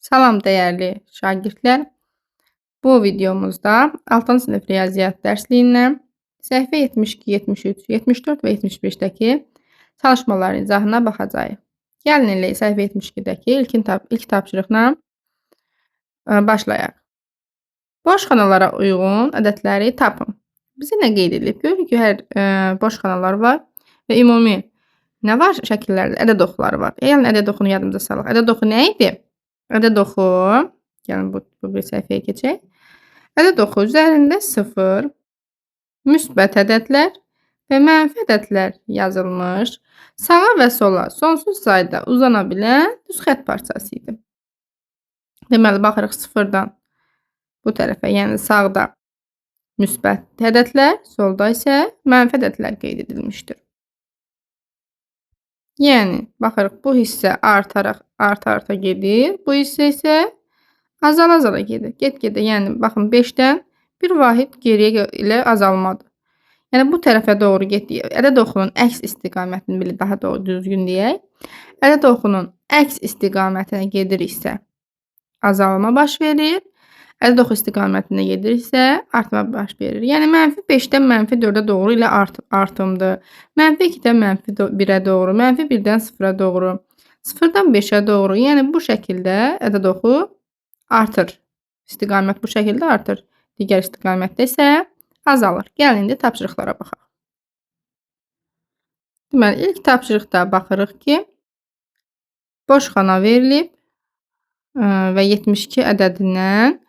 Salam dəyərli şagirdlər. Bu videomuzda 6-cı sinif riyaziyyat dərsliyindən səhifə 72, 73, 74 və 75-dəki çalışmaların izahına baxacağıq. Gəlin elə səhifə 72-dəki ilk tapşırıqla başlayaq. Boş xanalara uyğun ədədləri tapın. Bizə nə qeyd edilib? Görürük ki, hər boş xanalar var və ümumi nə var şəkillərdə? Ədəd oxları var. Yəni ədəd oxunu yadımıza salaq. Ədəd oxu nə idi? Ədəd oxu, gəlin bu bir səhifəyə keçək. Ədəd oxu üzərində 0, müsbət ədədlər və mənfi ədədlər yazılmış, sağa və sola sonsuz sayda uzana bilən düz xətt parçası idi. Deməli, baxırıq 0-dan bu tərəfə, yəni sağda müsbət ədədlər, solda isə mənfi ədədlər qeyd edilmişdir. Yəni, baxırıq, bu hissə arta gedir, bu hissə isə azala gedir. Get-gedə, yəni, baxın, 5-dən bir vahid geriyə ilə azalmadır. Yəni, bu tərəfə doğru getdik. Ədəd oxunun əks istiqamətini bilir, daha doğru düzgün deyək. Ədəd oxunun əks istiqamətinə gediriksə, azalma baş verir. Ədəd oxu istiqamətinə gediriksə, artma baş verir. Yəni, mənfi 5-dən mənfi 4-ə doğru ilə artımdır. Mənfi 2-dən mənfi 1-ə doğru, mənfi 1-dən 0-a doğru, 0-dan 5-ə doğru. Yəni, bu şəkildə ədəd oxu artır. İstiqamət bu şəkildə artır. Digər istiqamətdə isə azalır. Gəlin, indi tapşırıqlara baxaq. Deməli, ilk tapşırıqda baxırıq ki, boş xana verilib və 72 ədədindən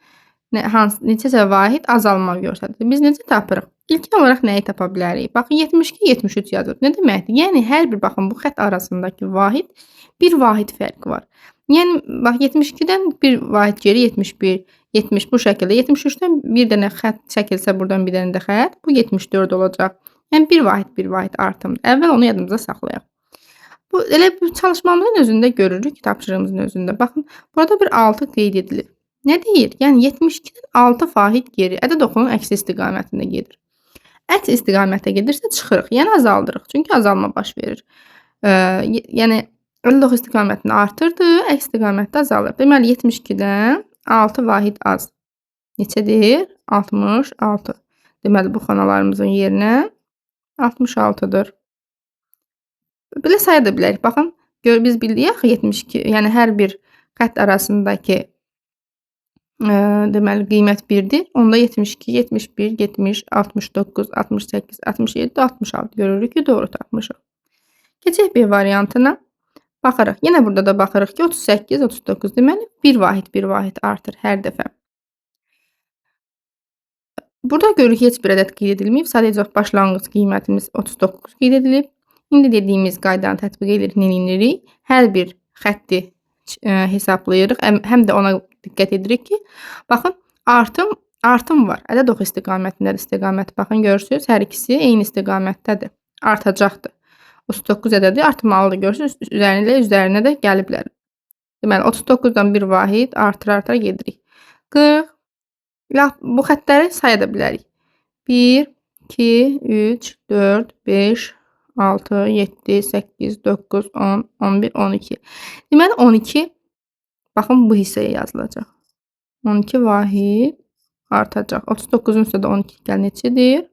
neçəsə vahid azalma göstərilir. Biz necə tapırıq? İlkin olaraq nəyi tapa bilərik? Baxın, 72, 73 yazır. Nə deməkdir? Yəni, hər bir, baxın, bu xətt arasındakı vahid, bir vahid fərqi var. Yəni, bax, 72-dən bir vahid geri 71, 70 bu şəkildə. 73-dən bir dənə xətt çəkilsə, buradan bir dənə də xətt, bu 74 olacaq. Yəni, bir vahid artımdır. Əvvəl onu yadımıza saxlayaq. Elə bu çalışmamızın özündə görürük, tapşırığımızın özündə. Baxın, burada bir 6 qeyd edilir. Nə deyir? Yəni, 72-dən 6 vahid geri, ədəd oxunun əks istiqamətində gedir. Əks istiqamətdə gedirsə, çıxırıq, yəni azaldırıq. Çünki azalma baş verir. Yəni, ədəd oxu istiqamətini artırdı, əks istiqamətdə azalır. Deməli, 72-dən 6 vahid az. Neçədir? 66. Deməli, bu xanalarımızın yerinə 66-dır. Belə saya da bilərik. Baxın, biz bildik axı 72, yəni hər bir xətt arasındakı deməli, qiymət 1-dir. Onda 72, 71, 70, 69, 68, 67, 66 görürük ki, doğru tapmışıq. Keçək B variantına. Baxırıq. Yenə burada da baxırıq ki, 38, 39 deməli, bir vahid artır hər dəfə. Burada görürük heç bir ədəd qeyd edilməyib. Sadəcə başlanğıc qiymətimiz 39 qeyd edilib. İndi dediyimiz qaydanı tətbiq edirik. Hər bir xətti hesablayırıq. Həm də ona diqqət edirik ki, baxın, artım var. Ədəd oxu istiqamətindədir. İstiqamət, baxın, görürsünüz, hər ikisi eyni istiqamətdədir. Artacaqdır. 39 ədədi artmalıdır. Görürsünüz, üzərinə də gəliblər. Deməli, 39-dan bir vahid artıra gedirik. 40. Bu xəttləri saya da bilərik. 1, 2, 3, 4, 5, 6, 7, 8, 9, 10, 11, 12. Deməli, 12, baxın, bu hissəyə yazılacaq. 12 vahid artacaq. 39-un üstə də 12 gəl neçədir?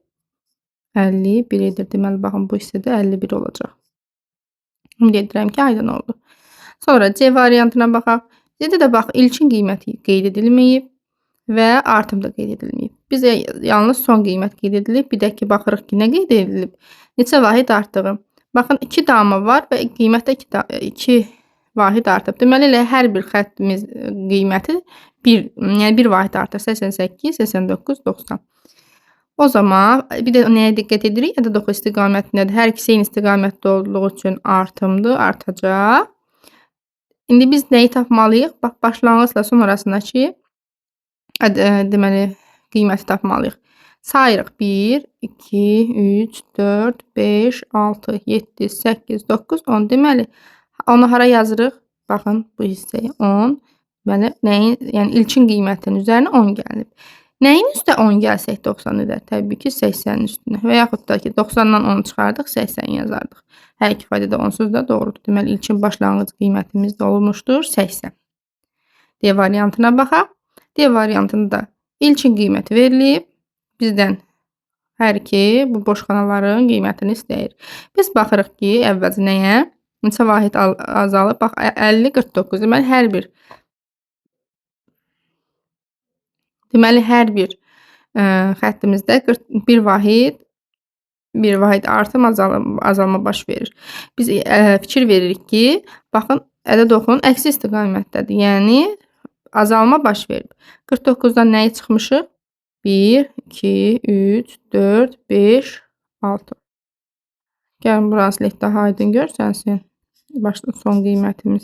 51 edir. Deməli, baxın, bu hissədə 51 olacaq. Ümid edirəm ki, aydın oldu. Sonra C variantına baxaq. C-də də bax, ilkin qiyməti qeyd edilməyib və artım da qeyd edilməyib. Bizə yalnız son qiymət qeyd edilib. Bir də ki, baxırıq ki, nə qeyd edilib? Neçə vahid artdığı. Baxın, 2 dama var və qiymətdə 2 vahid artıb. Deməli, elə hər bir xəttimiz qiyməti yəni bir vahid artır. 88, 89, 90. O zaman bir də nəyə diqqət edirik? Ədəd oxu istiqamətindədir. Hər ikisi eyni istiqamətdə olduğu üçün artımdır, artacaq. İndi biz nəyi tapmalıyıq? Bax, başlanğıcla son arasındakı deməli, qiyməti tapmalıyıq. Sayırıq. 1, 2, 3, 4, 5, 6, 7, 8, 9, 10. Deməli, onu hara yazırıq? Baxın, bu hissəyə 10. Deməli, yəni ilkin qiymətin üzərinə 10 gəlib. Nəyin üstə 10 gəlsək 90 edər? Təbii ki, 80-in üstünə. Və yaxud da ki, 90-dan 10 çıxardıq, 80 yazardıq. Hər iki ifadədə onsuz da doğrudur. Deməli, ilkin başlanğıc qiymətimiz də olmuşdur 80. D variantına baxaq. D variantında ilkin qiyməti verilib. Bizdən hər iki bu boş xanaların qiymətini istəyir. Biz baxırıq ki, əvvəlcə nəyə? Neçə vahid azalıb? Bax, 50, 49. Deməli, hər bir xəttimizdə 1 vahid artım, azalma baş verir. Biz fikir veririk ki, baxın, ədəd oxunun əksi istiqamətdədir. Yəni, azalma baş verib. 49-dan nəyi çıxmışıq? 1, 2, 3, 4, 5, 6. Gəlin, burası daha aydın görsənsin. Başda son qiymətimiz.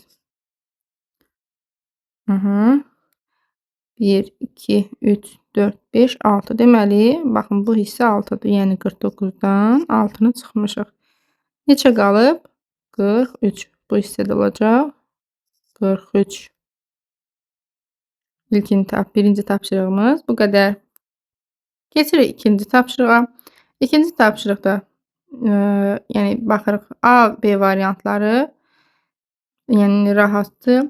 1, 2, 3, 4, 5, 6. Deməli, baxın, bu hissə 6-dır. Yəni, 49-dan 6-nı çıxmışıq. Neçə qalıb? 43. Bu hissədə olacaq. 43. Birinci tapşırığımız bu qədər. Keçirik ikinci tapşırığa. İkinci tapşırıqda baxırıq A, B variantları rahatdır.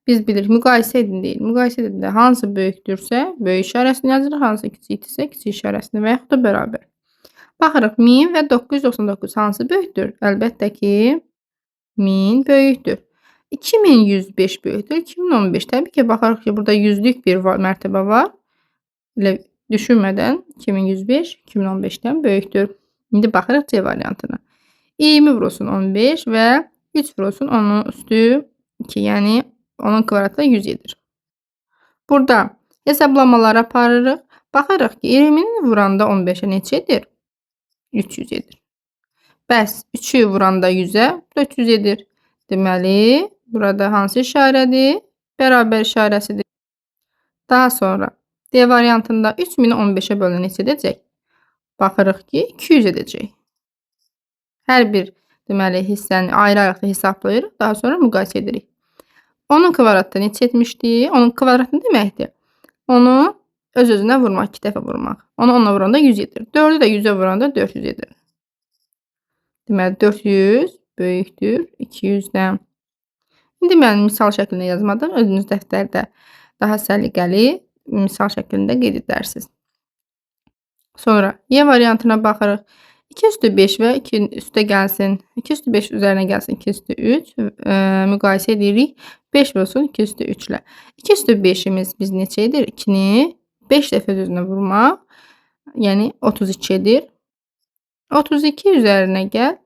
Biz bilirik, müqayisə edin deyil. Müqayisə edin də hansı böyükdürsə, böyük işarəsini yazırıq, hansı kiçikdirsə, kiçik işarəsini və yaxud da bərabər. Baxırıq, 1000 və 999 hansı böyükdür? Əlbəttə ki, 1000 böyükdür. 2105 böyükdür, 2015. Təbii ki, baxırıq ki, burada 100-lük bir mərtəbə var. Elə düşünmədən 2105 2015-dən böyükdür. İndi baxırıq C variantına. 20 vurulsun 15 və 3 vurulsun 10'un üstü 2, yəni onun kvadratı 100 edir. Burada hesablamaları aparırıq. Baxırıq ki, 20'ni vuranda 15'ə neçə edir? 300 edir. Bəs 3'ü vuranda 100'ə 400 edir. Deməli, burada hansı işarədir? Bərabər işarəsidir. Daha sonra D variantında 3000'i 15'ə bölünə neçə edəcək? Baxırıq ki, 200 edəcək. Hər bir deməli hissəni ayrı-ayrı hesablayırıq. Daha sonra müqayisə edirik. Onun kvadratı neçə etmişdi? Onun kvadratı nə deməkdir? Onu öz-özünə vurmaq, 2 dəfə vurmaq. Onu 10'la vuranda 100 edir. 4'ü də 100'ə vuranda 400 edir. Deməli, 400 böyükdür 200'dən. İndi mən misal şəklində yazmadım. Özünüz dəftərdə daha səliqəli misal şəklində qeyd edərsiniz. Sonra Y variantına baxırıq. 2 üstü 5 və 2 üstə gəlsin. 2 üstü 5 üzərinə gəlsin. 2 üstü 3. Müqayisə edirik. 5 olsun 2 üstü 3 ilə. 2 üstü 5'imiz biz neçə edir? 2'ni 5 dəfə öz-özünə vurmaq. Yəni 32 edir. 32 üzərinə gəl.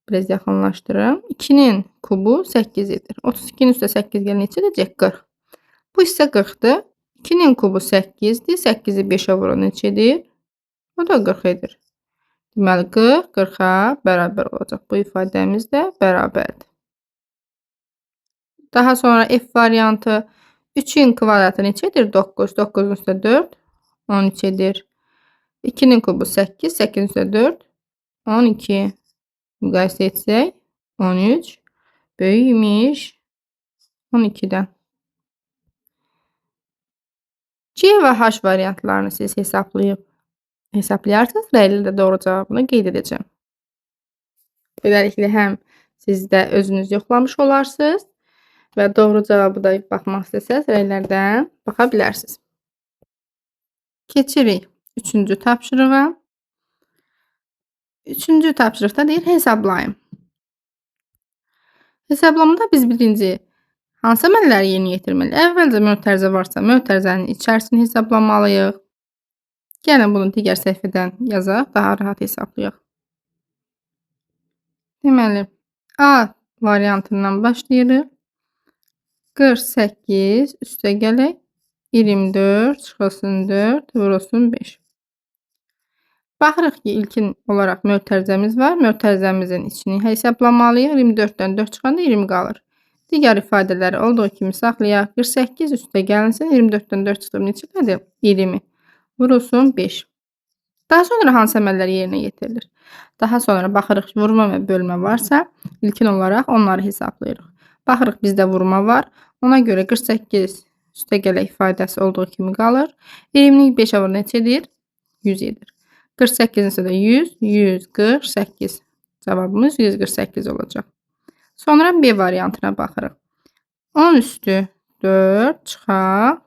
Biraz yaxınlaşdırım. 2'nin kubu 8 edir. 32'nin üstə 8 gəl neçə edəcək? 40. Bu hissə 40'dır. 2'nin kubu 8'dir. 8'i 5'ə vurun neçə edir? O da 40 edir. Deməli, 40, 40'a bərabər olacaq. Bu ifadəmiz də bərabərdir. Daha sonra F variantı 3'ün kvadratı neçə edir? 9. 9'un üstə 4, 13 edir. 2'nin kubu 8, 8'in üstə 4, 12. Müqayisə etsək, 13 böyükmüş 12'dən. C və H variantlarını siz hesaplayarsınız. Rəyli də doğru cavabını qeyd edəcəm. Beləliklə, həm siz də özünüz yoxlamış olarsınız və doğru cavabı da baxmaq istəsəz, rəylərdən baxa bilərsiniz. Keçirik 3-cü tapşırığa. 3-cü tapşırıqda deyir, hesablayın. Hesablamada biz birinci hansı əməlləri yerinə yetirməliyik? Əvvəlcə mötərizə varsa, mötərizənin içərisini hesablamalıyıq. Gəlin bunu digər səhifədən yazaq, daha rahat hesablayaq. Deməli, A variantından başlayırıq. 48 üstə gələk. 24 çıxılsın 4 vurulsun 5. Baxırıq ki, ilkin olaraq mötərizəmiz var. Mötərizəmizin içini hesablamalıyıq. 24'dən 4 çıxanda 20 qalır. Digər ifadələri olduğu kimi saxlayaq. 48 üstə gəlinsin. 24'dən 4 çıxıb neçədir? 20. Vurulsun 5. Daha sonra hansı əməllər yerinə yetirilir? Daha sonra baxırıq ki, vurma və bölmə varsa, ilkin olaraq onları hesablayırıq. Baxırıq, bizdə vurma var. Ona görə 48 üstə gələk ifadəsi olduğu kimi qalır. 20'ni 5'ə vur neçə edir? 100 edir. 48'in üstə də 100, 148. Cavabımız 148 olacaq. Sonra B variantına baxırıq. 10 üstü 4 çıxaq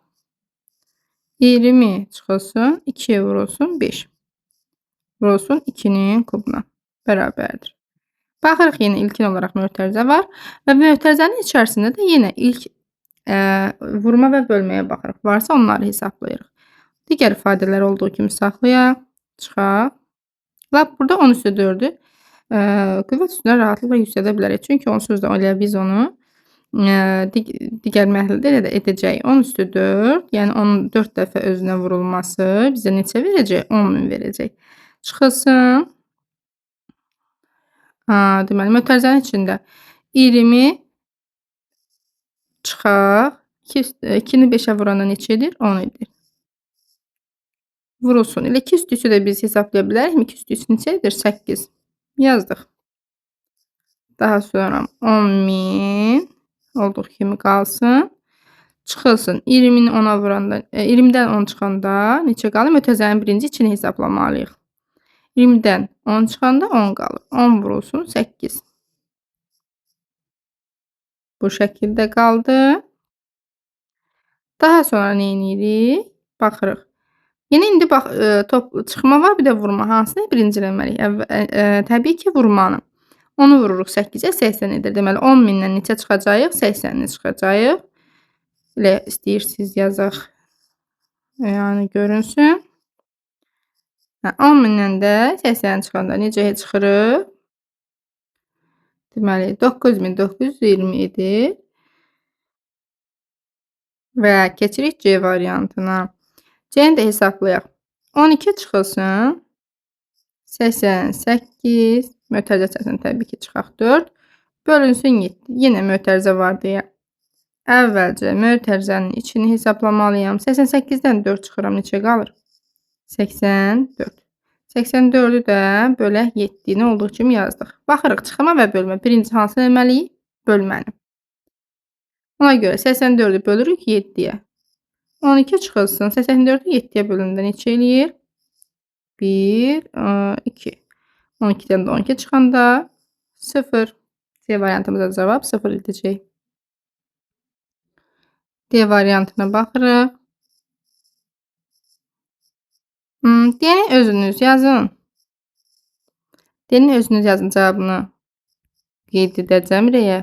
20 çıxılsın 2 vurulsun 5 vurulsun 2-nin kubuna bərabərdir. Baxırıq yenə ilkin olaraq mötərizə var və mötərizənin içərisində də yenə ilk vurma və bölməyə baxırıq. Varsa onları hesablayırıq. Digər ifadələr olduğu kimi saxlayaq, çıxaq. Lap burada 10/4-ü qüvvət üstünə rahatlıqla yüksəldə bilərik. Çünki onsuz da elə biz onu digər məhlulda elə də edəcəyik. 10/4, yəni onun 4 dəfə özünə vurulması bizə neçə verəcək? 10.000 verəcək. Çıxılsın. Deməli, mötərizənin içində 20 çıxaq. 2-ni 5-ə vuranda neçə edir? 10 edir. Vurulsun. Elə 2 üstü 3-ü də biz hesablaya bilərikmi? 2 üstü 3 neçə edir? 8. Yazdıq. Daha sonra 10.000 olduğu kimi qalsın. Çıxılsın. 20-ni 10-a vuranda, 20-dən 10 çıxanda neçə qalır? Mötərizənin birinci içini hesablamalıyıq. 20-dən 10 çıxanda 10 qalır. 10 vurulsun 8. Bu şəkildə qaldı. Daha sonra nə edirik? Baxırıq. Yenə indi bax, çıxma var, bir də vurma. Hansını birinciləməliyik? Təbii ki, vurmanı. Onu vururuq 8-ə, 80 edir. Deməli, 10.000-dən neçə çıxacağıq? 80-ni çıxacağıq. Elə istəyirsiniz yazaq. Yəni, görünsün. 10.000-dən də 80 çıxanda necə çıxırıq? Deməli, 9.920 edir. Və keçirik C variantına. C-ni də hesablayaq. 12 çıxılsın. 88. Mötərizə içərisində təbii ki, çıxaq 4. Bölünsün 7. Yenə mötərizə var deyə. Əvvəlcə mötərizənin içini hesablamalıyam. 88-dən 4 çıxıram. Neçə qalır? 84. 84-ü də bölək 7-ni olduğu kimi yazdıq. Baxırıq, çıxma və bölmə. Birinci hansı eləməliyik? Bölməni. Ona görə 84-ü bölürük 7-yə. 12 çıxılsın. 84-ü 7-yə bölündə neçə eləyir? 1, 2. 12-dən də 12 çıxanda 0. C variantımıza cavab 0 edəcək. D variantına baxırıq. D-ni özünüz yazın. D-ni özünüz yazın cavabını qeyd edəcəm rəyə.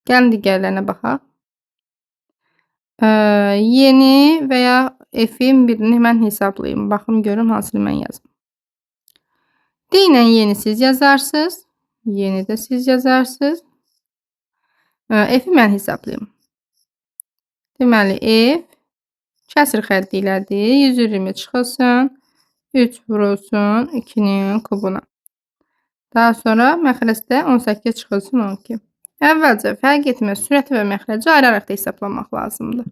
Gəlin digərlərinə baxaq. Y-ni və ya F-in birini mən hesablayım. Baxım görüm hansını mən yazım. D ilə Y-ni siz yazarsınız. Y-ni də siz yazarsınız. F-i mən hesablayım. Deməli, F kəsr xətti ilədir. 120 çıxılsın. 3 vurulsun 2-nin kubuna. Daha sonra məxrəcdə 18 çıxılsın 12. Əvvəlcə fərq etməz sürəti və məxrəci ayıraraq da hesablamaq lazımdır.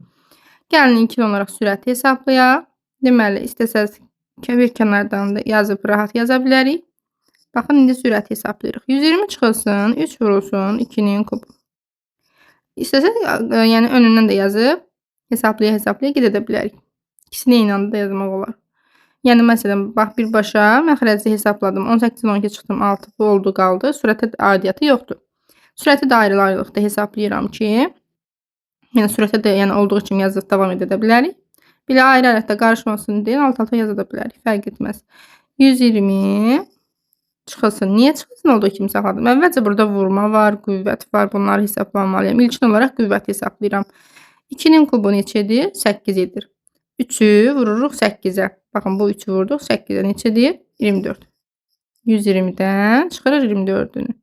Gəlin ilkin olaraq sürəti hesablayaq. Deməli, istəsəz bir kənardan da yazıb rahat yaza bilərik. Baxın, indi sürəti hesablayırıq. 120 çıxılsın, 3 vurulsun 2-nin kubu. İstəsəz, yəni önündən də yazıb hesablaya gedə bilərik. İkisini eyni anda da yazmaq olar. Yəni, məsələn, bax, birbaşa məxrəci hesabladım. 18-dən 12 çıxdım, 6 bu oldu, qaldı. Sürətə aidiyyatı yoxdur. Sürəti də ayrı-ayrılıqda hesablayıram ki, yəni sürətə də olduğu kimi yazıb davam edə bilərik. Belə ayrı-ayrılıqda qarışmasın deyə alt-alta yaza da bilərik. Fərq etməz. 120 çıxılsın. Niyə çıxılsın olduğu kimi saxladım? Əvvəlcə burada vurma var, qüvvət var. Bunları hesablamalıyam. İlkin olaraq qüvvəti hesablayıram. 2-nin kubu neçədir? 8 edir. 3-ü vururuq 8-ə. Baxın, bu 3-ü vurduq 8-ə. Neçədir? 24. 120-dən çıxırıq 24-ünü.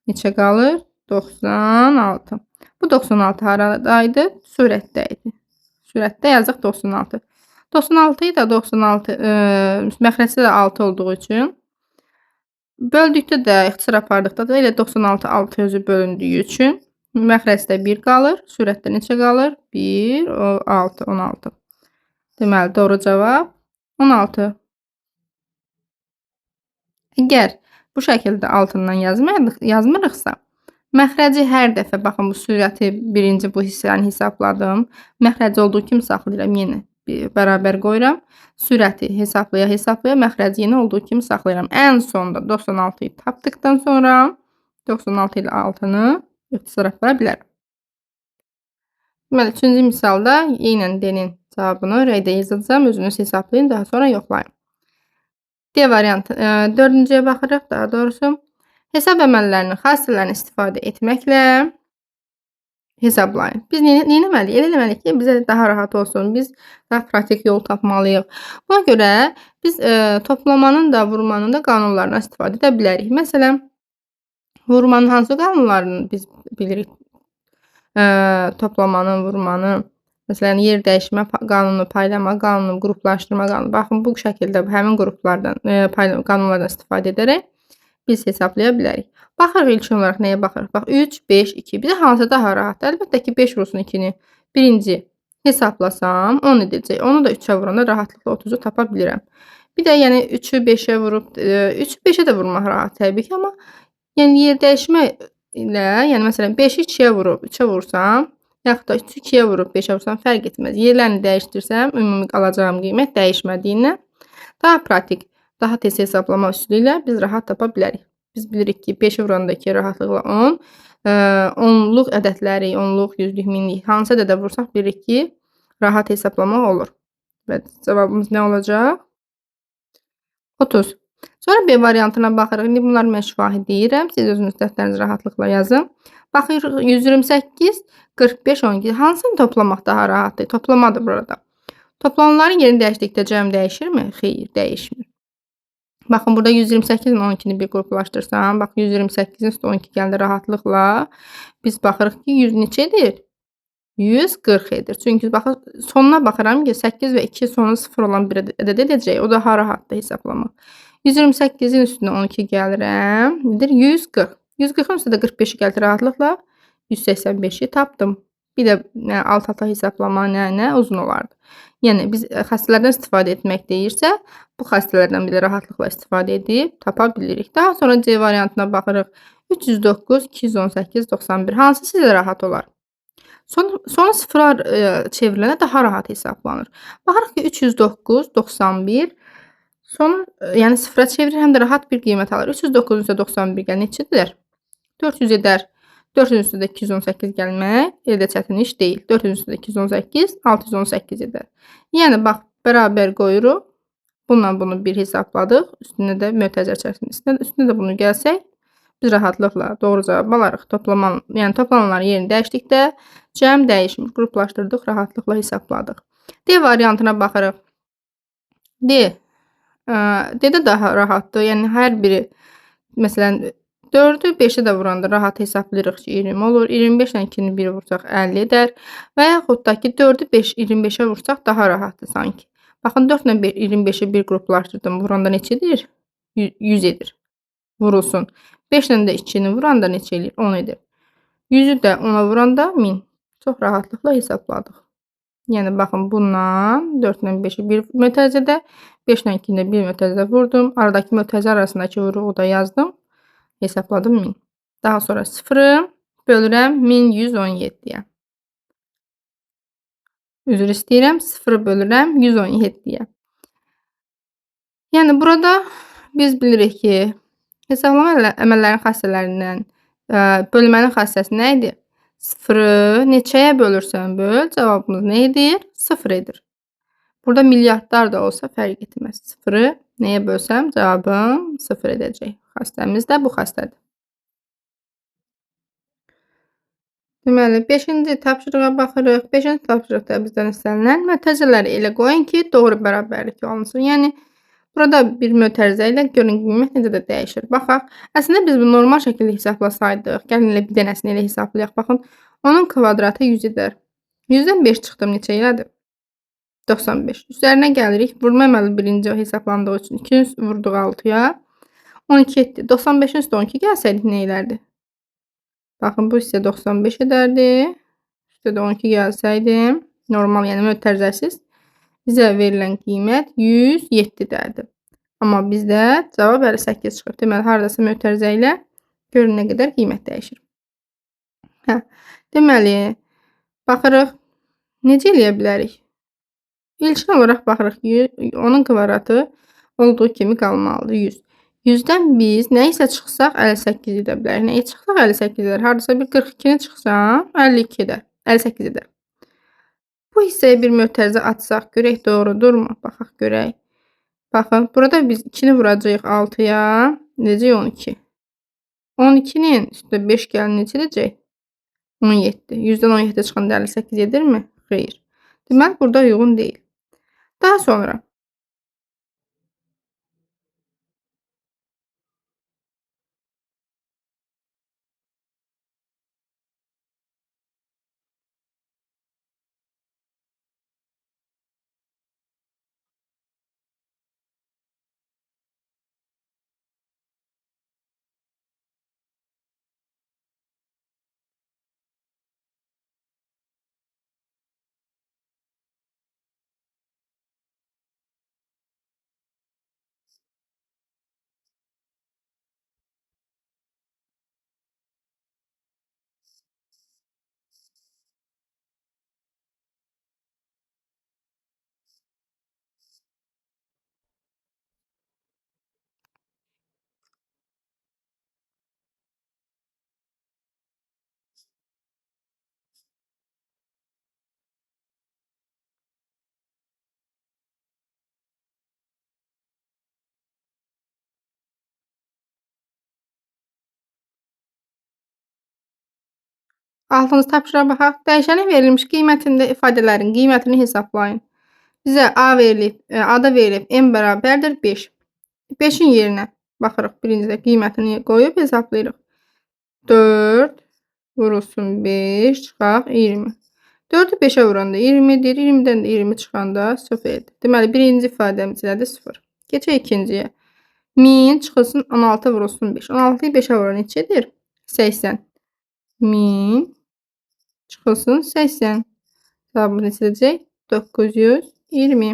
Neçə qalır? 96. Bu 96 haradaydı? Sürətdə idi. Sürətdə yazdıq 96. 96-yı da 96 məxrəcdə də 6 olduğu üçün böldükdə də, ixtisar apardıqda da elə 96 6 özü bölündüyü üçün məxrəcdə 1 qalır. Sürətdə neçə qalır? 1, 6, 16. Deməli, doğru cavab 16. Əgər bu şəkildə altından yazmırıqsa, məxrəci hər dəfə, baxın, bu sürəti birinci bu hissəni hesabladım. Məxrəci olduğu kimi saxlayıram, yenə bərabər qoyuram. Sürəti hesablaya, məxrəci yenə olduğu kimi saxlayıram. Ən sonda 96-yı tapdıqdan sonra 96 ilə 6-nı ixtisar apara bilərəm. Deməli, 3-cü misalda Y ilə D-nin cavabını rəydə yazacağam. Özünüz hesablayın, daha sonra yoxlayın. D variantı, 4-cüyə baxırıq daha doğrusu. Hesab əməllərinin xassələrini istifadə etməklə hesablayın. Biz neynəməliyik? Elə eləməliyik ki, bizə daha rahat olsun. Biz daha praktik yol tapmalıyıq. Buna görə biz toplamanın da, vurmanın da qanunlarından istifadə edə bilərik. Məsələn, vurmanın hansı qanunlarını biz bilirik? Toplamanın, vurmanın, məsələn, yer dəyişmə qanunu, paylama qanunu, qruplaşdırma qanunu. Baxın, bu şəkildə həmin qruplardan, qanunlardan istifadə edərək biz hesablaya bilərik. Baxırıq ilkin olaraq nəyə baxırıq? Bax, 3, 5, 2. Bizə hansı daha rahatdır? Əlbəttə ki, 5 vurulsun 2-ni birinci hesablasam 10 edəcək. Onu da 3-ə vuranda rahatlıqla 30-u tapa bilirəm. Bir də yəni 3-ü 5-ə vurub, 3-ü 5-ə də vurmaq rahat təbii ki, amma yəni yer dəyişmə ilə, yəni məsələn 5-i 2-yə vurub 3-ə vursam, yaxud da 3-ü 2-yə vurub 5-ə vursam fərq etməz. Yerlərini dəyişdirsəm, ümumi alacağım qiymət dəyişmədiyindən daha pratik, daha tez hesablama üsulu ilə biz rahat tapa bilərik. Biz bilirik ki, 5-i vuranda 2 rahatlıqla 10, onluq ədədləri, onluq, yüzlük, minlik hansısa ədədə vursaq bilirik ki, rahat hesablamaq olur. Və cavabımız nə olacaq? 30. Sonra B variantına baxırıq. İndi bunları mən şifahi deyirəm. Siz özünüz dəftərinizi rahatlıqla yazın. Baxırıq 128, 45, 12. Hansını toplamaq daha rahatdır? Toplamadır burada. Toplananların yerini dəyişdikdə cəm dəyişirmi? Xeyr, dəyişmir. Baxın, burada 128 ilə 12-ni bir qruplaşdırsam, bax 128-in üstə 12 gəldi rahatlıqla. Biz baxırıq ki, 100 neçə edir? 140 edir. Çünki baxın, sonuna baxıram ki, 8 və 2 sonu 0 olan bir ədəd edəcək. O daha rahatdır hesablamaq. 128-in üstünə 12 gəlirəm. Nedir? 140. 140-ın üstə də 45-i gəldi rahatlıqla. 185-i tapdım. Bir də alt alta hesablama nə uzun olardı. Yəni, biz xəstələrdən istifadə etmək deyirsə, bu xəstələrdən belə rahatlıqla istifadə edib tapa bilirik. Daha sonra C variantına baxırıq. 309, 218, 91. Hansı sizə rahat olar? Sonra sıfırlar çevriləndə daha rahat hesablanır. Baxırıq ki, 309, 91. Sonra, yəni sıfıra çevirir, həm də rahat bir qiymət alır. 309-un üstə 91 gəl neçədir? 400 edər. 400-ün üstə də 218 gəlmək elə də çətin iş deyil. 400-ün üstə də 218, 618 edər. Yəni, bax, bərabər qoyuruq. Bununla bunu bir hesabladıq. Üstünə də mötərizə çərçivəsində, üstünə də bunu gəlsək, biz rahatlıqla doğru cavab alarıq. Toplananların yerini dəyişdikdə cəm dəyişmir. Qruplaşdırdıq, rahatlıqla hesabladıq. D variantına baxırıq. D-də daha rahatdır. Yəni, hər biri, məsələn, 4-ü 5-ə də vuranda rahat hesablayırıq ki, 20 olur. 25 ilə 2-ni 1 vursaq 50 edər. Və yaxud da ki, 4-ü 25-ə vursaq daha rahatdır sanki. Baxın, 4 ilə 25-i bir qruplaşdırdım. Vuranda neçə edir? 100 edir. Vurulsun. 5 ilə də 2-ni vuranda neçə edir? 10 edir. 100-ü də 10-a vuranda 1000. Çox rahatlıqla hesabladıq. Yəni, baxın, bundan 4 ilə 5-i bir mötərizədə, 5 ilə 2-ni də bir mötərizədə vurdum. Aradakı mötərizə arasındakı vuruğu da yazdım. Hesabladım 1000. Daha sonra 0-ı bölürəm 1117-yə. Üzr istəyirəm, 0-ı bölürəm 117-yə. Yəni, burada biz bilirik ki, hesablama əməllərin xassələrindən bölmənin xassəsi nə idi? 0-ı neçəyə bölürsən böl, cavabımız nə edir? 0 edir. Burada milyardlar da olsa fərq etməz. 0-ı nəyə bölsəm cavabım 0 edəcək. Xəstəmiz də bu xəstədir. Deməli, 5-ci tapşırığa baxırıq. 5-ci tapşırıqda bizdən istənilən mötərizələri elə qoyun ki, doğru bərabərlik alınsın. Yəni, burada bir mötərizə ilə görün qiymət necə də dəyişir. Baxaq, əslində biz bunu normal şəkildə hesablasaydıq, gəlin elə bir dənəsini elə hesablayaq. Baxın, onun kvadratı 100 edər. 100-dən 5 çıxdım, neçə elədi? 95. Üzərinə gəlirik. Vurma əməli birinci hesablandığı üçün 2-ni vurduq 6-ya. 12 etdi. 95-in üstə 12 gəlsəydik nə elərdi? Baxın, bu hissə 95 edərdi. Üstə də 12 gəlsəydim, normal, yəni mötərizəsiz bizə verilən qiymət 107 dərdi. Amma bizdə cavab 58 çıxıb. Deməli, haradasa mötərizə ilə görün nə qədər qiymət dəyişir. Deməli, baxırıq, necə eləyə bilərik? İlkin olaraq baxırıq ki, onun kvadratı olduğu kimi qalmalıdır 100. 100-dən biz nə isə çıxsaq 58 edə bilərik. Nəyə çıxsaq 58 edər. Haradasa bir 42-ni çıxsam 52 edər. 58 edər. Bu hissəyə bir mötərizə açsaq görək doğrudurmu? Baxaq görək. Baxın, burada biz 2-ni vuracağıq 6-ya, eləcək 12. 12-nin üstə 5 gəlin neçə edəcək? 17. 100-dən 17 çıxanda 58 edirmi? Xeyr. Deməli, burada uyğun deyil. Daha sonra altıncı tapşırığa baxaq. Dəyişənə verilmiş qiymətində ifadələrin qiymətini hesablayın. Bizə A-da verilib n bərabərdir 5. 5-in yerinə baxırıq. Birincidə qiymətini qoyub hesablayırıq. 4 vurulsun 5 çıxaq 20. 4-ü 5-ə vuranda 20-dir. 20-dən də 20 çıxanda 0-dir. Deməli, birinci ifadəmiz nədir? 0. Keçək ikinciyə. 1000 çıxılsın 16 vurulsun 5. 16-yı 5-ə vuran neçədir? 80. 1000 çıxılsın 80. Cavabımız neçə edəcək? 920.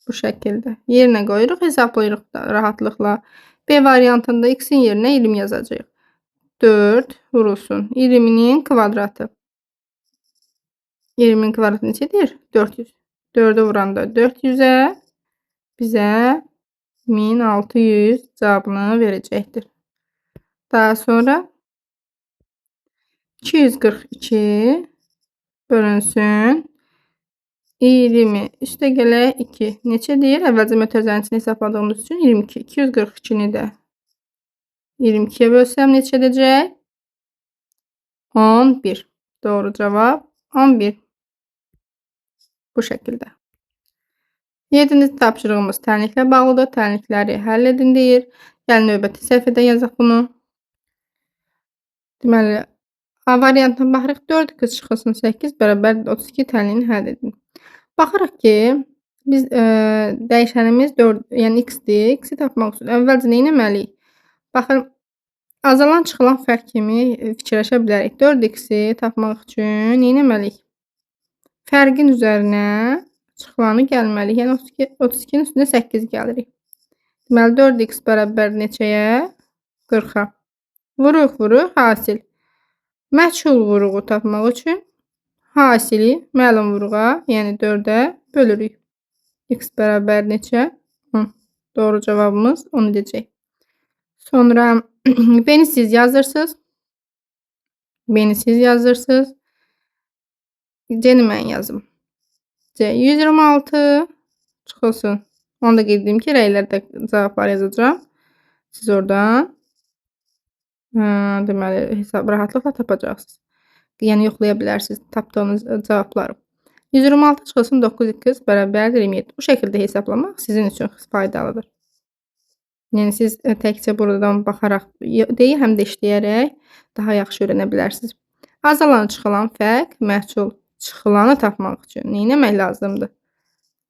Bu şəkildə. Yerinə qoyuruq, hesablayırıq da rahatlıqla. B variantında x-in yerinə 20 yazacağıq. 4 vurulsun 20-nin kvadratı. 20-nin kvadratı neçədir? 400. 4-ü vuranda 400-ə bizə 1600 cavabını verəcəkdir. Daha sonra 242 bölünsün 20 üstə gələk 2 neçədir? Əvvəlcə mötərizənin içini hesabladığımız üçün 22. 242-ni də 22-yə bölsəm neçə edəcək? 11. Doğru cavab 11. Bu şəkildə. 7-ci tapşırığımız tənliklə bağlıdır. Tənlikləri həll edin deyir. Gəlin növbəti səhifədə yazaq bunu. Deməli, A variantına baxırıq. 4 çıxılsın 8 bərabər 32 tənliyini həll edin. Baxırıq ki, biz dəyişənimiz 4, yəni x-dir. X-i tapmaq üçün əvvəlcə nə etməliyik? Baxın, azalan çıxılan fərq kimi fikirləşə bilərik. 4x-i tapmaq üçün nə etməliyik? Fərqin üzərinə çıxılanı gəlməliyik. Yəni 32-nin üstünə 8 gəlirik. Deməli, 4x bərabər neçəyə? 40-a. Vuruq, hasil. Məchul vuruğu tapmaq üçün hasili məlum vuruğa, yəni 4-ə bölürük. X bərabər neçə? 10. Doğru cavabımız 10 edəcək. Sonra B-ni siz yazırsınız. C-ni mən yazım. C 126 çıxılsın. Onu da qeyd edim ki, rəylərdə cavabları yazacağam. Siz oradan deməli, rahatlıqla tapacaqsınız. Yəni, yoxlaya bilərsiniz tapdığınız cavabları. 126 çıxılsın 9x bərabərdir 27. Bu şəkildə hesablamaq sizin üçün faydalıdır. Yəni, siz təkcə buradan baxaraq deyil, həm də işləyərək daha yaxşı öyrənə bilərsiniz. Azalan çıxılan fərq, məhsul çıxılanı tapmaq üçün nə etmək lazımdır?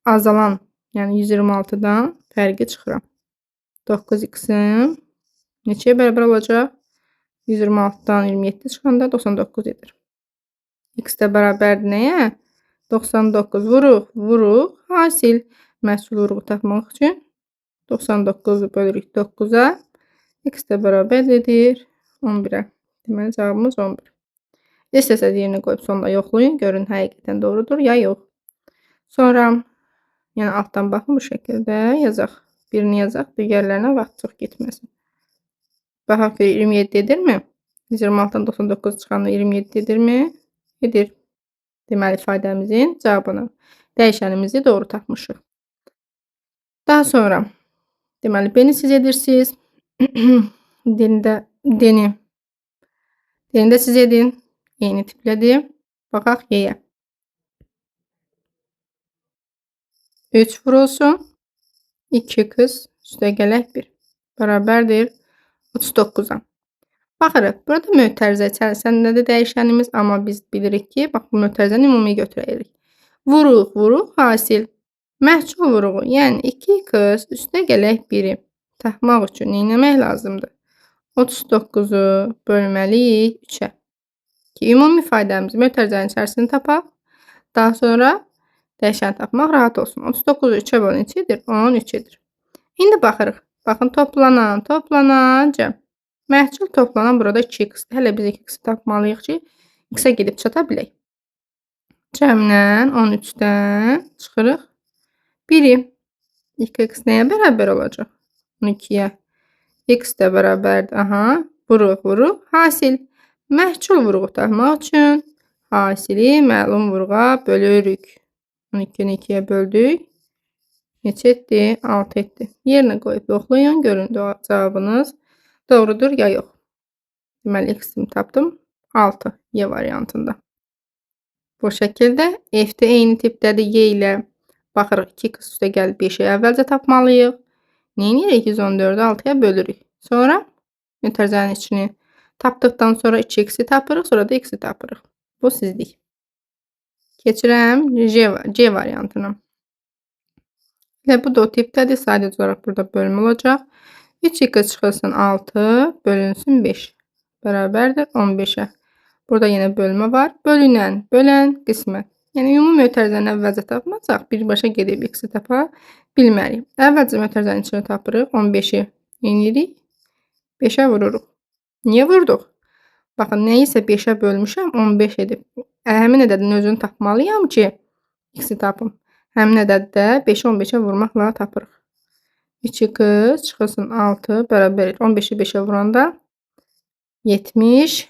Azalan, yəni 126-dan fərqi çıxıram. 9x-im neçəyə bərabər olacaq? 126-dan 27 çıxanda 99 edir. X də bərabərdir nəyə? 99 vuruq, hasil. Məhsul vuruğu tapmaq üçün 99-u bölürük 9-a. X də bərabər edir 11-ə. Deməli, cavabımız 11. İstəsəz yerinə qoyub sonda yoxlayın. Görün, həqiqətən doğrudur ya yox. Sonra, yəni altdan baxın bu şəkildə yazaq. Birini yazaq, digərlərinə vaxt çox getməsin. Baxaq ki, 27 edirmi? 126-dan 99 çıxanda 27 edirmi? Edir. Deməli, ifadəmizin cavabını, dəyişənimizi doğru tapmışıq. Daha sonra, deməli, B-ni siz edirsiniz. D-ni də siz edin. Eyni tiplədir. Baxaq Y-yə. 3 vurulsun. 2x üstəgələk 1 bərabərdir 39-a. Baxırıq, burada mötərizə içərisindədir dəyişənimiz, amma biz bilirik ki, bax, bu mötərizəni ümumi götürəyirik. Vuruq, hasil. Məhsul vuruğu, yəni 2x üstəgələk 1-i tapmaq üçün nə etmək lazımdır? 39-u bölməliyik 3-ə. Ki, ümumi ifadəmizi mötərizənin içərisini tapaq. Daha sonra dəyişən tapmaq rahat olsun. 39-u 3-ə bölün neçədir? 13-dir. İndi baxırıq. Baxın, toplanan cəm. Məhsul toplanan burada 2x-dir. Hələ biz 2x-i tapmalıyıq ki, x-ə gedib çata bilək. Cəmlə 13-dən çıxırıq. 1-i 2x nəyə bərabər olacaq? 12-yə. X də bərabərdir. Aha, vuruq. Hasil. Məhsul vuruğu tapmaq üçün hasili məlum vuruğa bölürük. 12-ni 2-yə böldük. Neçə etdi? 6 etdi. Yerinə qoyub yoxlayın. Görün cavabınız doğrudur ya yox. Deməli, x-imi tapdım. 6 Y variantında. Bu şəkildə F-də eyni tipdədir. Y ilə baxırıq 2x üstəgəlib 5-i əvvəlcə tapmalıyıq. Nə edirik? 114-ü 6-ya bölürük. Sonra mötərizənin içini tapdıqdan sonra 2x-i tapırıq. Sonra da x-i tapırıq. Bu sizlik. Keçirəm C variantına. Və bu da o tipdədir. Sadəcə olaraq burada bölmə olacaq. 3x çıxılsın 6 bölünsün 5 bərabərdir 15-ə. Burada yenə bölmə var. Bölünən, bölən, qismət. Yəni, ümumi mötərizəni əvvəlcə tapmasaq, birbaşa gedib x-i tapa bilmərik. Əvvəlcə mötərizənin içini tapırıq. 15-i enirik. 5-ə vururuq. Niyə vurduq? Baxın, nəyisə 5-ə bölmüşəm, 15 edib. Həmin ədədin özünü tapmalıyam ki, x-i tapım. Həmin ədəddə 5-i 15-ə vurmaqla tapırıq. 2x çıxılsın 6 bərabər 15-i 5-ə vuranda 75.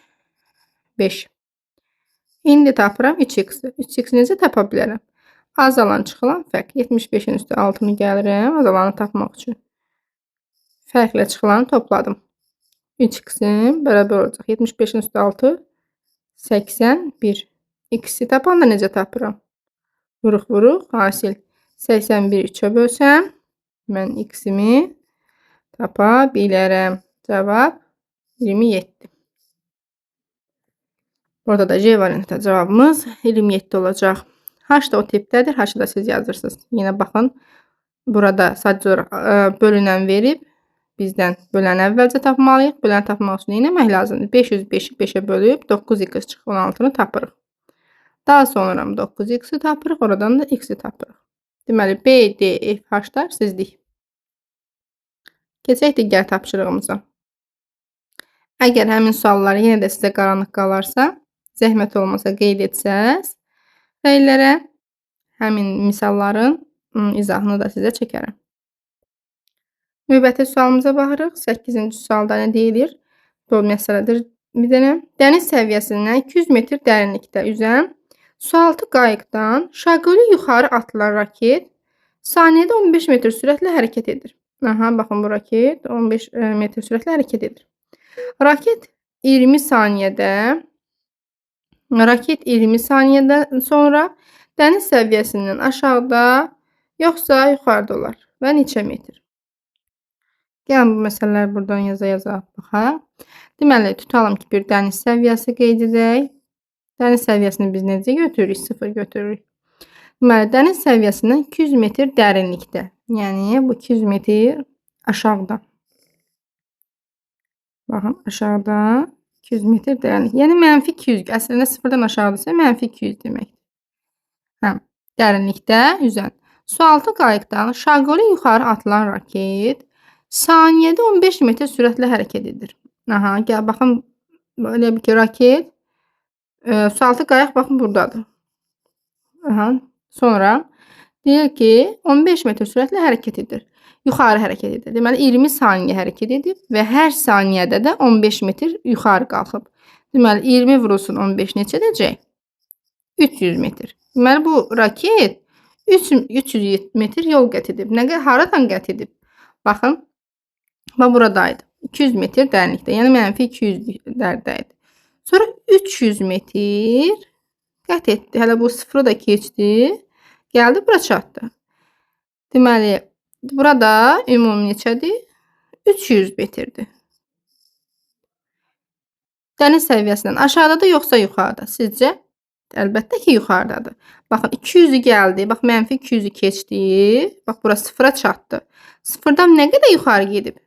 İndi tapıram 3x-i. 3x-i necə tapa bilərəm? Azalan çıxılan fərq. 75-in üstü 6-nı gəlirəm azalanı tapmaq üçün. Fərqlə çıxılanı topladım. 3x-im bərabər olacaq. 75-in üstü 6 81. X-i tapanda necə tapıram? Vuruq, hasil. 81-i 3-ə bölsəm, mən x-imi tapa bilərəm. Cavab 27. Burada da C variantında cavabımız 27 olacaq. H da o tipdədir. H-ı da siz yazırsınız. Yenə baxın. Burada sadəcə bölünən verib, bizdən böləni əvvəlcə tapmalıyıq. Böləni tapmaq üçün nə etmək lazımdır? 505-i 5-ə bölüb 9x çıxıb 16-nı tapırıq. Daha sonra 9x-i tapırıq. Oradan da x-i tapırıq. Deməli, B, D, F, H-lar sizlik. Keçək digər tapşırığımıza. Əgər həmin sualları yenə də sizə qaranlıq qalarsa, zəhmət olmasa qeyd etsəz, rəylərə həmin misalların izahını da sizə çəkərəm. Növbəti sualımıza baxırıq. 8-ci sualda nə deyilir? Bu məsələdir bir dənə. Dəniz səviyyəsindən 200 metr dərinlikdə üzən sualtı qayıqdan şaquli yuxarı atılan raket saniyədə 15 metr sürətlə hərəkət edir. Aha, baxın, bu raket 15 metr sürətlə hərəkət edir. Raket 20 saniyədən sonra dəniz səviyyəsindən aşağıda yoxsa yuxarıda olar və neçə metr? Gəlin, bu məsələləri buradan yaza baxaq. Deməli, tutalım ki, bir dəniz səviyyəsi qeyd edək. Dəniz səviyyəsini biz necə götürürük? 0 götürürük. Deməli, dəniz səviyyəsindən 200 metr dərinlikdə. Yəni, bu 200 metr aşağıda. Baxın, aşağıda 200 metr dərinlik. Yəni, mənfi 200. Əslində 0-dan aşağıdırsa, mənfi 200 deməkdir. Dərinlikdə üzən. Sualtı qayıqdan şaquli yuxarı atılan raket saniyədə 15 metr sürətlə hərəkət edir. Aha, gəl, baxın, elə bir ki, raket, sualtı qayıq, baxın, buradadır. Aha, sonra deyir ki, 15 metr sürətlə hərəkət edir. Yuxarı hərəkət edir. Deməli, 20 saniyə hərəkət edib və hər saniyədə də 15 metr yuxarı qalxıb. Deməli, 20 vurulsun 15 neçə edəcək? 300 metr. Deməli bu raket 300 metr yol qət edib. Haradan qət edib? Baxın, buradaydı. 200 metr dərinlikdə, yəni -200 dərdəydi. Sonra 300 metr qət etdi. Hələ bu sıfırı da keçdi. Gəldi bura çatdı. Deməli, burada ümumi neçədir? 300 metrdir. Dəniz səviyyəsindən aşağıdadır yoxsa yuxarıda? Sizcə? Əlbəttə ki, yuxarıdadır. Baxın, 200-ü gəldi. Bax, -200-ü keçdi. Bax, bura sıfıra çatdı. Sıfırdan nə qədər yuxarı gedib?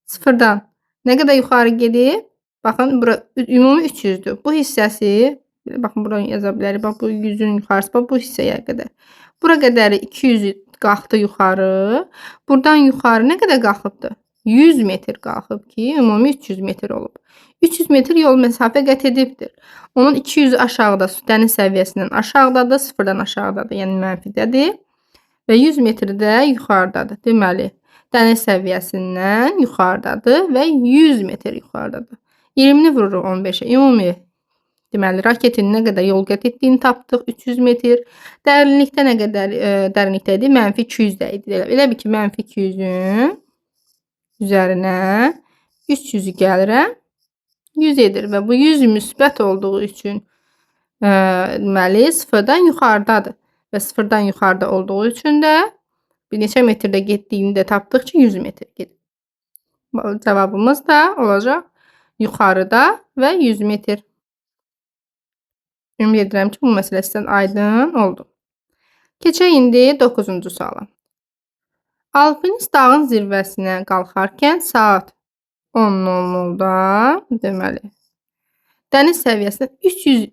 Sıfırdan nə qədər yuxarı gedib? Baxın, bura ümumi 300-dür. Bu hissəsi, baxın, bura yaza bilərik. Bax, bu 100-ün yuxarısı, bax, bu hissəyə qədər. Bura qədəri 200 qalxdı yuxarı. Buradan yuxarı nə qədər qalxıbdır? 100 metr qalxıb ki, ümumi 300 metr olub. 300 metr yol məsafə qət edibdir. Onun 200 aşağıda, dəniz səviyyəsindən aşağıdadır, sıfırdan aşağıdadır, yəni mənfidədir. Və 100 metr də yuxarıdadır. Deməli, dəniz səviyyəsindən yuxarıdadır və 100 metr yuxarıdadır. 20-ni vururuq 15-ə. Ümumi, deməli, raketin nə qədər yol qət etdiyini tapdıq. 300 metr. Dərinlikdə nə qədər dərinlikdə idi? -200 də idi. Elə bil ki, -200-ün üzərinə 300-ü gəlirəm 100 edir və bu 100 müsbət olduğu üçün deməli sıfırdan yuxarıdadır və sıfırdan yuxarıda olduğu üçün də bir neçə metrdə getdiyini də tapdıq ki, 100 metr gedir. Cavabımız da olacaq yuxarıda və 100 metr. Ümid edirəm ki, bu məsələ sizə aydın oldu. Keçək indi 9-cu suala. Alpinist dağın zirvəsinə qalxarkən saat 10:00-da, deməli, dəniz səviyyəsindən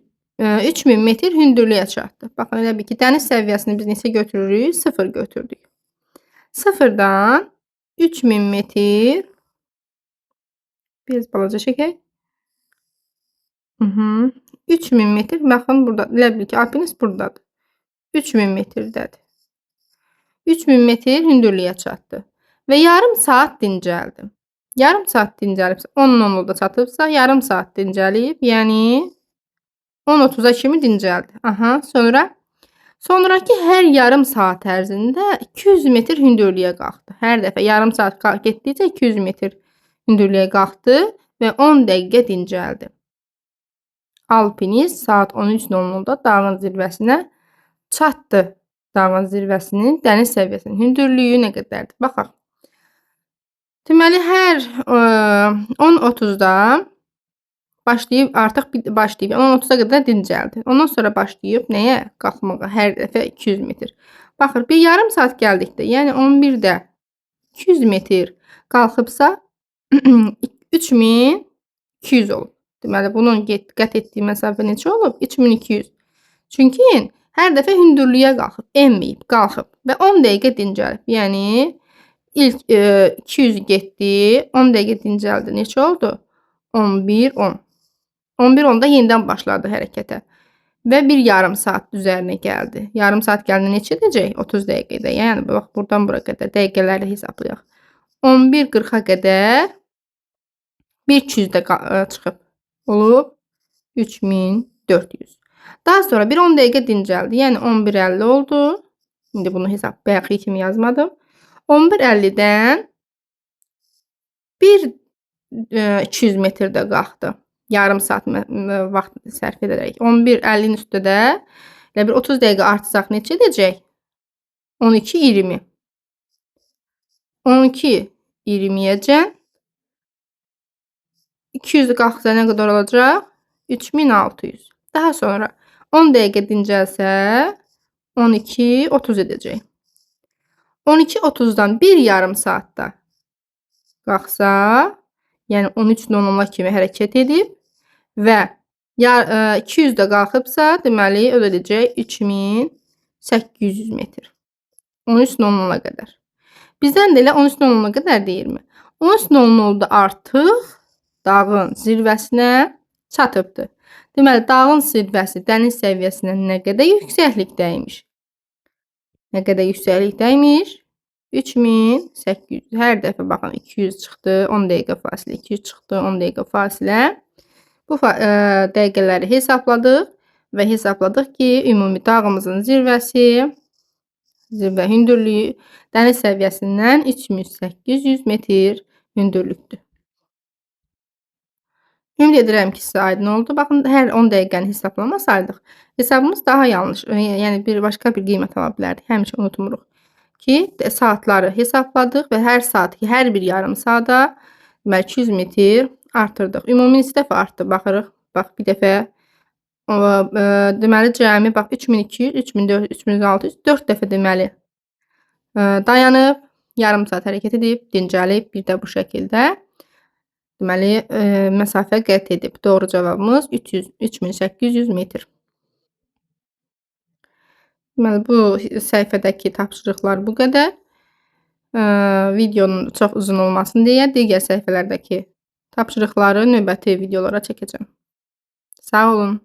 3000 metr hündürlüyə çatdı. Baxın, elə bil ki, dəniz səviyyəsini biz neçə götürürük? 0 götürdük. 0-dan 3000 metr biraz balaca çəkək. 3000 metr, baxın, burada, elə bil ki, alpinist buradadır. 3000 metrdədir. 3000 metr hündürlüyə çatdı və yarım saat dincəldi. Yarım saat dincəlibsə, 10:00-da çatıbsa, yarım saat dincəlib, yəni 10:30-a kimi dincəldi. Sonraki hər yarım saat ərzində 200 metr hündürlüyə qalxdı. Hər dəfə yarım saat getdikcə 200 metr hündürlüyə qalxdı və 10 dəqiqə dincəldi. Alpinist saat 13:00-da dağın zirvəsinə çatdı. Dağın zirvəsinin dəniz səviyyəsinin hündürlüyü nə qədərdir? Baxaq. Deməli, hər 10:30-da artıq başlayıb, 10:30-a qədər dincəldi. Ondan sonra başlayıb nəyə? Qalxmağa, hər dəfə 200 metr. Baxır, bir yarım saat gəldikdə, yəni 11-də 200 metr qalxıbsa, 3200 olub. Deməli, bunun qət etdiyi məsafə neçə olub? 3200. Çünki hər dəfə hündürlüyə qalxıb, enməyib, qalxıb və 10 dəqiqə dincəlib. Yəni, ilk 200 getdi, 10 dəqiqə dincəldi. Neçə oldu? 11:10. 11:10-da yenidən başladı hərəkətə və bir yarım saat üzərinə gəldi. Yarım saat gələndə neçə edəcək? 30 dəqiqədə. Yəni, bax, buradan bura qədər dəqiqələrlə hesablayaq. 11:40-a qədər 1200-də çıxıb. Olub 3400. Daha sonra bir 10 dəqiqə dincəldi. Yəni 11:50 oldu. İndi bunu bayaqki kimi yazmadım. 11:50-dən bir 200 metrdə qalxdı. Yarım saat vaxt sərf edərək. 11:50-nin üstündə elə bir 30 dəqiqə artsaq neçə edəcək? 12:20. 12:20-yəcən 200 qalxsa nə qədər olacaq? 3600. Daha sonra 10 dəqiqə dincəlsə 12:30 edəcək. 12:30-dan bir yarım saatda qalxsa, yəni 13:00 kimi hərəkət edib və 200-də qalxıbsa, deməli, o da edəcək 3800 metr. 13:00-a qədər. Bizdən də elə 13:00-a qədər deyilmi? 13:00-da artıq dağın zirvəsinə çatıbdır. Deməli, dağın zirvəsi dəniz səviyyəsindən nə qədər yüksəklikdəymiş? Nə qədər yüksəklikdəymiş? 3800. Hər dəfə baxın 200 çıxdı, 10 dəqiqə fasilə, 200 çıxdı, 10 dəqiqə fasilə. Bu dəqiqələri hesabladıq və hesabladıq ki, ümumi dağımızın zirvə hündürlüyü dəniz səviyyəsindən 3800 metr hündürlükdür. Ümid edirəm ki, sizə aydın oldu. Baxın, hər 10 dəqiqəni hesablamasaydıq, hesabımız daha yanlış, yəni başqa bir qiymət ala bilərdik. Həmişə unutmuruq ki, saatları hesabladıq və hər saat, hər bir yarım saata deməli 200 metr artırdıq. Ümumi neçə dəfə artdı baxırıq. Bax, bir dəfə, deməli cəmi bax 3200, 3400, 3600, 4 dəfə deməli dayanıb, yarım saat hərəkət edib, dincəlib, bir də bu şəkildə deməli məsafə qət edib. Doğru cavabımız 3800 metr. Deməli bu səhifədəki tapşırıqlar bu qədər. Videonun çox uzun olmasın deyə digər səhifələrdəki tapşırıqları növbəti videolara çəkəcəm. Sağ olun.